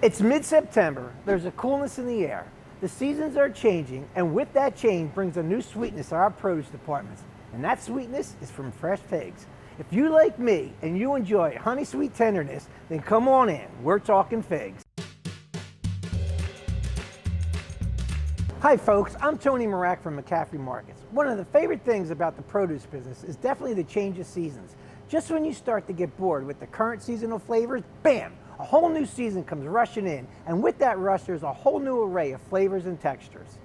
It's mid-September, there's a coolness in the air. The seasons are changing, and with that change brings a new sweetness to our produce departments. And that sweetness is from fresh figs. If you like me and you enjoy honey sweet tenderness, then come on in, we're talking figs. Hi folks, I'm Tony Marak from McCaffrey Markets. One of the favorite things about the produce business is definitely the change of seasons. Just when you start to get bored with the current seasonal flavors, bam! A whole new season comes rushing in, and with that rush there's a whole new array of flavors and textures.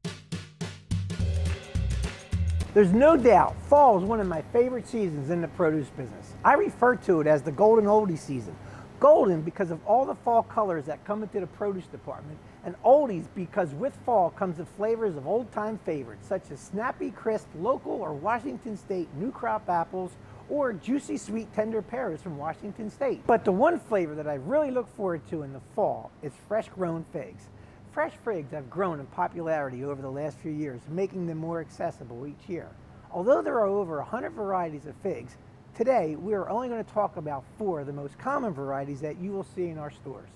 There's no doubt fall is one of my favorite seasons in the produce business. I refer to it as the golden oldie season. Golden because of all the fall colors that come into the produce department, and oldies because with fall comes the flavors of old-time favorites such as snappy, crisp, local or Washington State new crop apples, or juicy, sweet, tender pears from Washington State. But the one flavor that I really look forward to in the fall is fresh-grown figs. Fresh figs have grown in popularity over the last few years, making them more accessible each year. Although there are over 100 varieties of figs, today we are only going to talk about 4 of the most common varieties that you will see in our stores.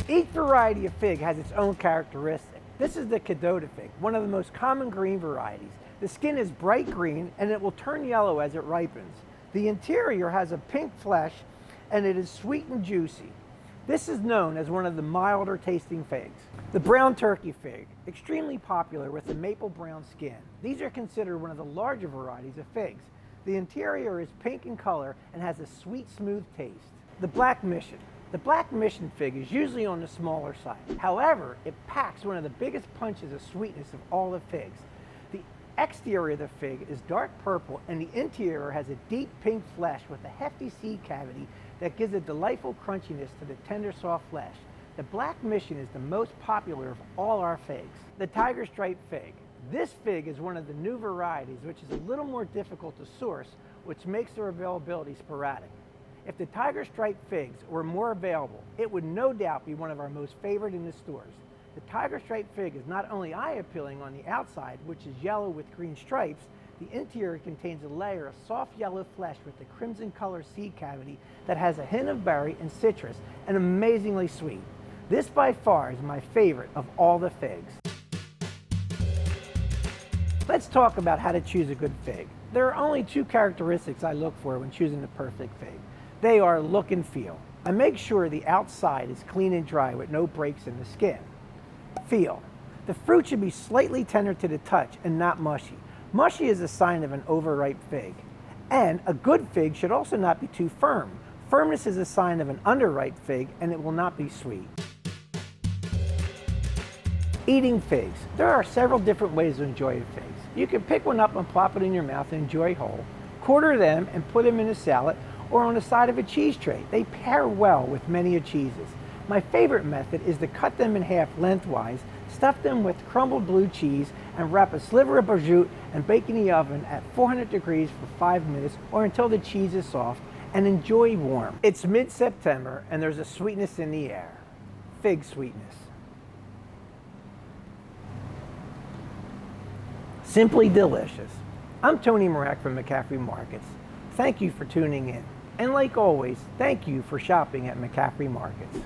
Each variety of fig has its own characteristic. This is the Cadota fig, one of the most common green varieties. The skin is bright green and it will turn yellow as it ripens. The interior has a pink flesh and it is sweet and juicy. This is known as one of the milder tasting figs. The brown turkey fig, extremely popular with a maple brown skin. These are considered one of the larger varieties of figs. The interior is pink in color and has a sweet, smooth taste. The black mission. The black mission fig is usually on the smaller side. However, it packs one of the biggest punches of sweetness of all the figs. The exterior of the fig is dark purple and the interior has a deep pink flesh with a hefty seed cavity that gives a delightful crunchiness to the tender soft flesh. The black mission is the most popular of all our figs. The tiger stripe fig. This fig is one of the new varieties which is a little more difficult to source, which makes their availability sporadic. If the tiger stripe figs were more available, it would no doubt be one of our most favored in the stores. The tiger stripe fig is not only eye-appealing on the outside, which is yellow with green stripes, the interior contains a layer of soft yellow flesh with a crimson color seed cavity that has a hint of berry and citrus and amazingly sweet. This by far is my favorite of all the figs. Let's talk about how to choose a good fig. There are only 2 characteristics I look for when choosing the perfect fig. They are look and feel. I make sure the outside is clean and dry with no breaks in the skin. Feel. The fruit should be slightly tender to the touch and not mushy. Mushy is a sign of an overripe fig. And a good fig should also not be too firm. Firmness is a sign of an underripe fig and it will not be sweet. Eating figs. There are several different ways to enjoy figs. You can pick one up and plop it in your mouth and enjoy whole, quarter them and put them in a salad, or on the side of a cheese tray. They pair well with many cheeses. My favorite method is to cut them in half lengthwise, stuff them with crumbled blue cheese, and wrap a sliver of prosciutto and bake in the oven at 400 degrees for 5 minutes or until the cheese is soft, and enjoy warm. It's mid-September and there's a sweetness in the air. Fig sweetness. Simply delicious. I'm Tony Marak from McCaffrey Markets. Thank you for tuning in. And like always, thank you for shopping at McCaffrey Markets.